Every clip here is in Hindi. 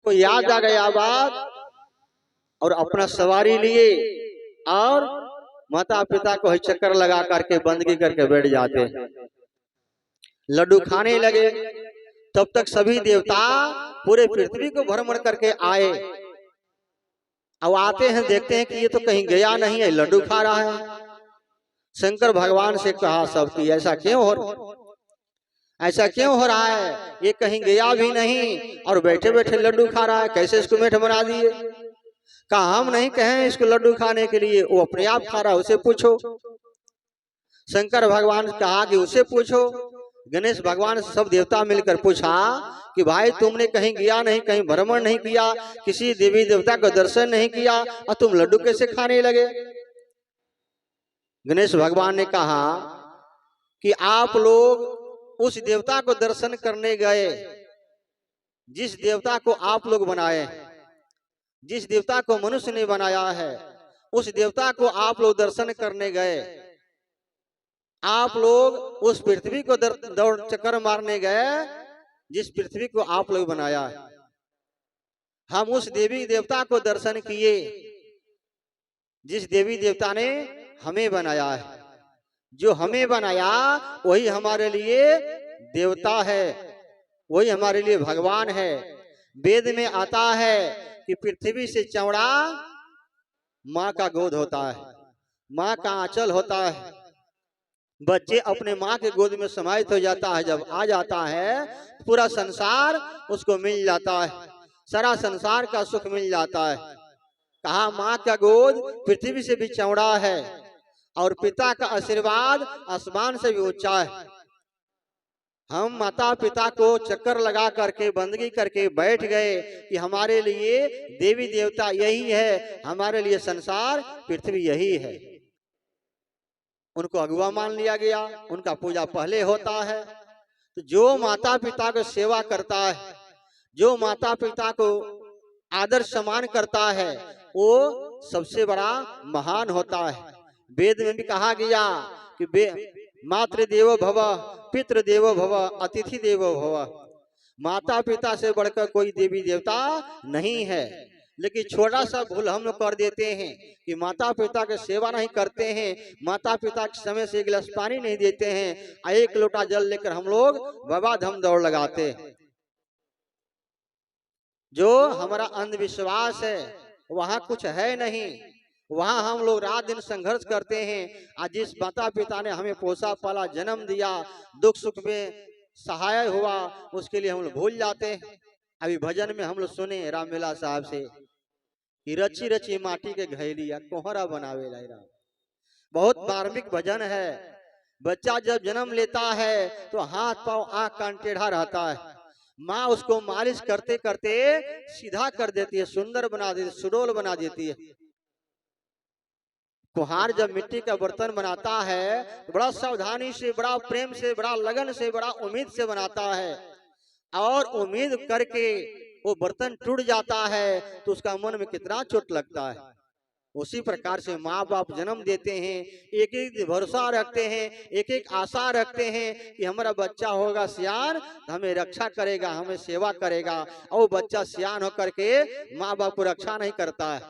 को याद आ गया बात और अपना सवारी लिए और माता पिता को चक्कर लगा करके बंदगी करके बैठ जाते, लड्डू खाने लगे। तब तक सभी देवता पूरे पृथ्वी को भ्रमण करके आए। अब आते हैं, देखते हैं कि ये तो कहीं गया नहीं है, लड्डू खा रहा है। शंकर भगवान से कहा सब कि ऐसा क्यों हो रहा है, ये कहीं गया भी नहीं और बैठे बैठे लड्डू खा रहा है, कैसे इसको मीठ बना दिए। कहा हम नहीं कहें इसको लड्डू खाने के लिए, वो अपने आप खा रहा है, उसे पूछो। शंकर भगवान कहा कि उसे पूछो। गणेश भगवान से सब देवता मिलकर पूछा कि भाई तुमने कहीं गया नहीं, कहीं भ्रमण नहीं किया, किसी देवी देवता को दर्शन नहीं किया और तुम लड्डू कैसे खाने लगे। गणेश भगवान ने कहा कि आप लोग उस देवता को दर्शन करने गए जिस देवता को आप लोग बनाए, जिस देवता को मनुष्य ने बनाया है, उस देवता को आप लोग दर्शन करने गए। आप लोग उस पृथ्वी को दौड़ चक्कर मारने गए जिस पृथ्वी को आप लोग बनाया है। हम उस देवी देवता को दर्शन किए जिस देवी देवता ने हमें बनाया है। जो हमें बनाया वही हमारे लिए देवता है, वही हमारे लिए भगवान है। वेद में आता है कि पृथ्वी से चौड़ा माँ का गोद होता है, माँ का आंचल होता है। बच्चे अपने माँ के गोद में समाहित हो जाता है, जब आ जाता है पूरा संसार उसको मिल जाता है, सारा संसार का सुख मिल जाता है। कहा माँ का गोद पृथ्वी से भी चौड़ा है और पिता का आशीर्वाद आसमान से भी ऊंचा है। हम माता पिता को चक्कर लगा करके बंदगी करके बैठ गए कि हमारे लिए देवी देवता यही है, हमारे लिए संसार पृथ्वी यही है। उनको अगुआ मान लिया गया, उनका पूजा पहले होता है। तो जो माता पिता को सेवा करता है, जो माता पिता को आदर सम्मान करता है, वो सबसे बड़ा महान होता है। वेद में भी कहा गया कि मातृ देवो भव, पितृ देवो भव, अतिथि देवो भव। माता पिता से बढ़कर कोई देवी देवता नहीं है। लेकिन छोटा सा भूल हम लोग कर देते हैं कि माता पिता की सेवा नहीं करते हैं, माता पिता के समय से एक गिलास पानी नहीं देते हैं, एक लोटा जल लेकर हम लोग बाबा धाम दौड़ लगाते हैं। जो हमारा अंधविश्वास है वहाँ कुछ है नहीं, वहाँ हम लोग रात दिन संघर्ष करते हैं। आज जिस माता पिता ने हमें पोसा पाला, जन्म दिया, दुख सुख में सहाय हुआ, उसके लिए हम लोग भूल जाते हैं। अभी भजन में हम लोग सुने रामलीला साहब से कि रची रची माटी के घैलिया कोहरा बनावे लायरा। बहुत धार्मिक भजन है। बच्चा जब जन्म लेता है तो हाथ पांव आंख कान टेढ़ा रहता है, माँ उसको मालिश करते करते सीधा कर देती है, सुंदर बना देती है, सुडोल बना देती है। कुम्हार जब मिट्टी का बर्तन बनाता है तो बड़ा सावधानी से, बड़ा प्रेम से, बड़ा लगन से, बड़ा उम्मीद से बनाता है, और उम्मीद करके वो बर्तन टूट जाता है तो उसका मन में कितना चोट लगता है। उसी प्रकार से माँ बाप जन्म देते हैं, एक एक भरोसा रखते हैं, एक एक आशा रखते हैं कि हमारा बच्चा होगा सियान तो हमें रक्षा करेगा, हमें सेवा करेगा। और वो बच्चा सियान होकर के माँ बाप को रक्षा नहीं करता है,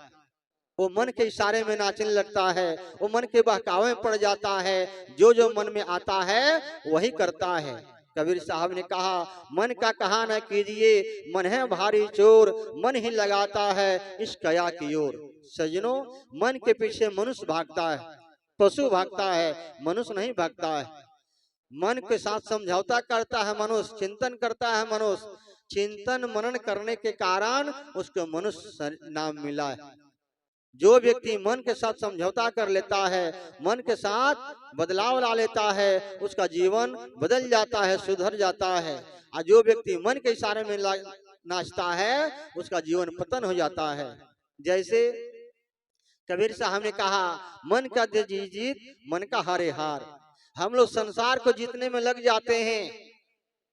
वो मन के इशारे में नाचने लगता है, वो मन के बहकावे में पड़ जाता है, जो जो मन में आता है वही करता है। कबीर साहब ने कहा मन का कहा न कीजिए, मन है भारी चोर, मन ही लगाता है इस कया की ओर। सजनों, मन के पीछे मनुष्य भागता है, पशु भागता है, मनुष्य नहीं भागता है। मन के साथ समझौता करता है मनुष्य, चिंतन करता है मनुष्य, चिंतन मनन करने के कारण उसको मनुष्य नाम मिला है। जो व्यक्ति मन के साथ समझौता कर लेता है, मन के साथ बदलाव ला लेता है, उसका जीवन बदल जाता है, सुधर जाता है। और जो व्यक्ति मन के इशारे में नाचता है उसका जीवन पतन हो जाता है। जैसे कबीर साहब ने कहा मन का दे जीत, मन का हारे हार। हम लोग संसार को जीतने में लग जाते हैं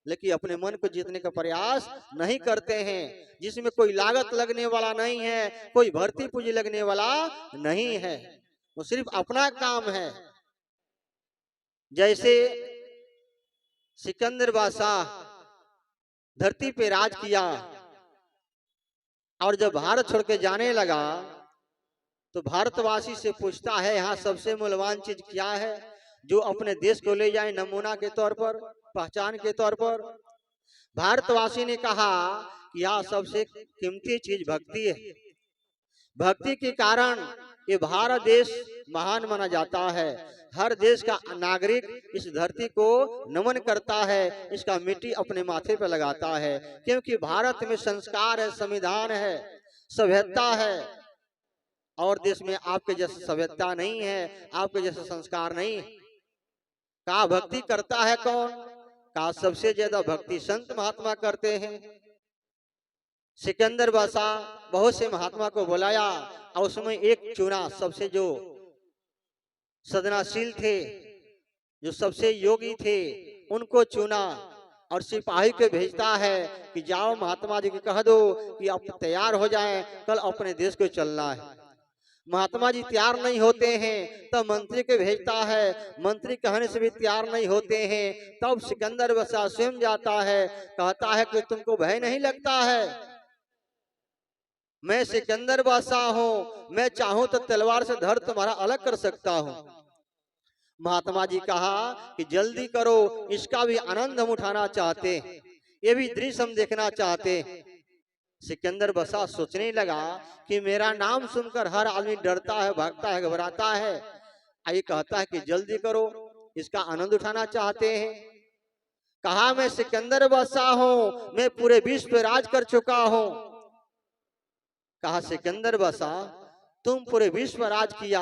लेकिन अपने मन को जीतने का प्रयास नहीं करते हैं, जिसमें कोई लागत लगने वाला नहीं है, कोई भर्ती पूंजी लगने वाला नहीं है, वो सिर्फ अपना काम है। जैसे सिकंदर बादशाह धरती पे राज किया, और जब भारत छोड़ के जाने लगा तो भारतवासी से पूछता है, यहाँ सबसे मूल्यवान चीज क्या है जो अपने देश को ले जाए नमूना के तौर पर, पहचान के तौर पर। भारतवासी ने कहा कि यहाँ सबसे कीमती चीज भक्ति है। भक्ति के कारण ये भारत देश महान माना जाता है। हर देश का नागरिक इस धरती को नमन करता है, इसका मिट्टी अपने माथे पर लगाता है, क्योंकि भारत में संस्कार है, संविधान है, सभ्यता है। और देश में आपके जैसे सभ्यता नहीं है, आपके जैसे संस्कार नहीं। कहा भक्ति करता है कौन? कहा सबसे ज्यादा भक्ति संत महात्मा करते हैं। सिकंदर बादशाह बहुत से महात्मा को बुलाया और उसमें एक चुना, सबसे जो सदनाशील थे, जो सबसे योगी थे, उनको चुना और सिपाही को भेजता है कि जाओ महात्मा जी को कह दो कि आप तैयार हो जाएं, कल अपने देश को चलना है। महात्मा जी तैयार नहीं होते हैं तब मंत्री को भेजता है, मंत्री कहने से भी तैयार नहीं होते हैं। तब सिकंदर बादशाह स्वयं जाता है, कहता है कि तुमको भय नहीं लगता है? मैं सिकंदर बादशाह हूँ, मैं चाहूं तो तलवार से धड़ तुम्हारा अलग कर सकता हूँ। महात्मा जी कहा कि जल्दी करो, इसका भी आनंद हम उठाना चाहते हैं, ये भी दृश्य हम देखना चाहते हैं। सिकंदर बादशाह सोचने लगा कि मेरा नाम सुनकर हर आदमी डरता है, भागता है, घबराता है। ये कहता है कि जल्दी करो, इसका आनंद उठाना चाहते हैं। कहा मैं सिकंदर बादशाह हूँ, मैं पूरे विश्व पे राज कर चुका हूँ। कहा सिकंदर बादशाह तुम पूरे विश्व राज किया,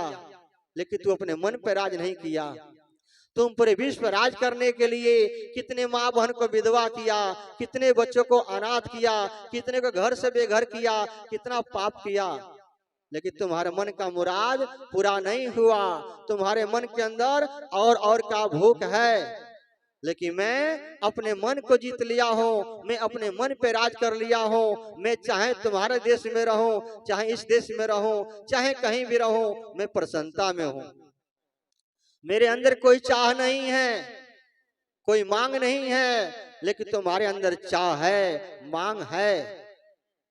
लेकिन तू अपने मन पर राज नहीं किया। तुम पूरे विश्व राज करने के लिए कितने माँ बहन को विधवा किया, कितने बच्चों को अनाथ किया, कितने को घर से बेघर किया, कितना पाप किया, लेकिन तुम्हारे मन का मुराद पूरा नहीं हुआ। तुम्हारे मन के अंदर और का भूख है, लेकिन मैं अपने मन को जीत लिया हूँ, मैं अपने मन पे राज कर लिया हूँ। मैं चाहे तुम्हारे देश में रहूं, चाहे इस देश में रहूं, चाहे कहीं भी रहूं, मैं प्रसन्नता में हूँ। मेरे अंदर कोई चाह नहीं है, कोई मांग नहीं है, लेकिन तुम्हारे अंदर चाह है, मांग है।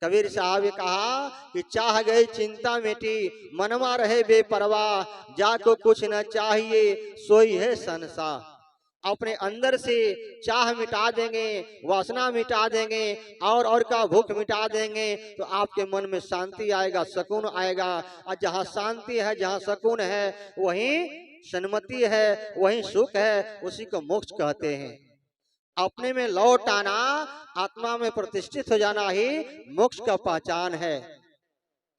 कबीर साहब ने कहा कि चाह गई चिंता मिटी, मनवा रहे बेपरवाह, जाको कुछ न चाहिए सोई है संसार। अपने अंदर से चाह मिटा देंगे, वासना मिटा देंगे, और का भूख मिटा देंगे, तो आपके मन में शांति आएगा, सुकून आएगा। और जहाँ शांति है, जहाँ सुकून है, वहीं सन्मति है, वहीं सुख है, उसी को मोक्ष कहते हैं। अपने में लौट आना, आत्मा में प्रतिष्ठित हो जाना ही मोक्ष का पहचान है।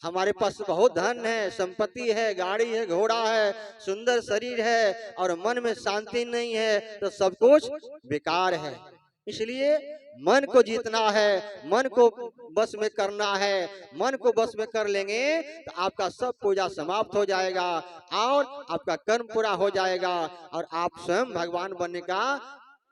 हमारे पास बहुत धन है, संपत्ति है, गाड़ी है, घोड़ा है, सुंदर शरीर है, और मन में शांति नहीं है, तो सब कुछ बेकार है। इसलिए मन को जीतना है, मन को बस में करना है। मन को बस में कर लेंगे तो आपका सब पूजा समाप्त हो जाएगा और आपका कर्म पूरा हो जाएगा और आप स्वयं भगवान बनने का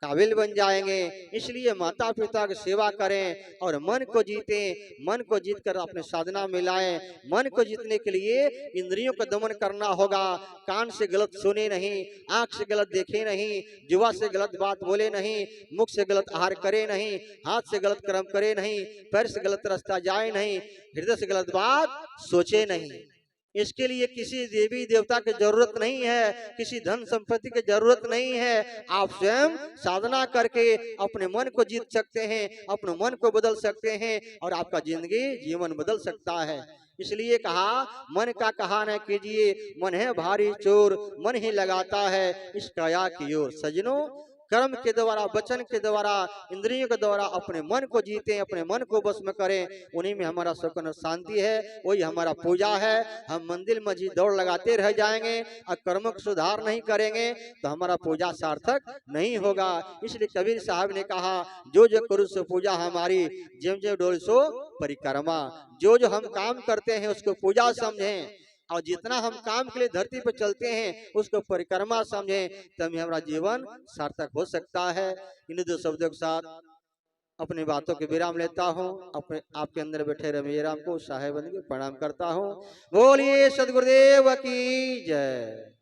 काबिल बन जाएंगे। इसलिए माता पिता की सेवा करें और मन को जीतें, मन को जीत कर अपने साधना में लाएं। मन को जीतने के लिए इंद्रियों का दमन करना होगा। कान से गलत सुने नहीं, आंख से गलत देखे नहीं, जुआ से गलत बात बोले नहीं, मुख से गलत आहार करे नहीं, हाथ से गलत कर्म करे नहीं, पैर से गलत रास्ता जाए नहीं, हृदय से गलत बात सोचे नहीं। इसके लिए किसी देवी देवता की जरूरत नहीं है, किसी धन संपत्ति की जरूरत नहीं है। आप स्वयं साधना करके अपने मन को जीत सकते हैं, अपने मन को बदल सकते हैं और आपका जिंदगी जीवन बदल सकता है। इसलिए कहा मन का कहा न कीजिए, मन है भारी चोर, मन ही लगाता है इस काया की ओर। सजनों, कर्म के द्वारा, वचन के द्वारा, इंद्रियों के द्वारा अपने मन को जीते, अपने मन को बस में करें, उन्हीं में हमारा सुकून और शांति है, वही हमारा पूजा है। हम मंदिर मस्जिद दौड़ लगाते रह जाएंगे और कर्मों को सुधार नहीं करेंगे तो हमारा पूजा सार्थक नहीं होगा। इसलिए कबीर साहब ने कहा, जो जो करो सो पूजा हमारी, जेम जेम डोल सो परिक्रमा। जो जो हम काम करते हैं उसको पूजा समझें और जितना हम काम के लिए धरती पर चलते हैं उसको परिक्रमा समझें, तभी हमारा जीवन सार्थक हो सकता है। इन दो शब्दों के साथ अपनी बातों के विराम लेता हूँ। अपने आपके अंदर बैठे रवि राम को साहेब बन के प्रणाम करता हूँ। बोलिए सदगुरुदेव की जय।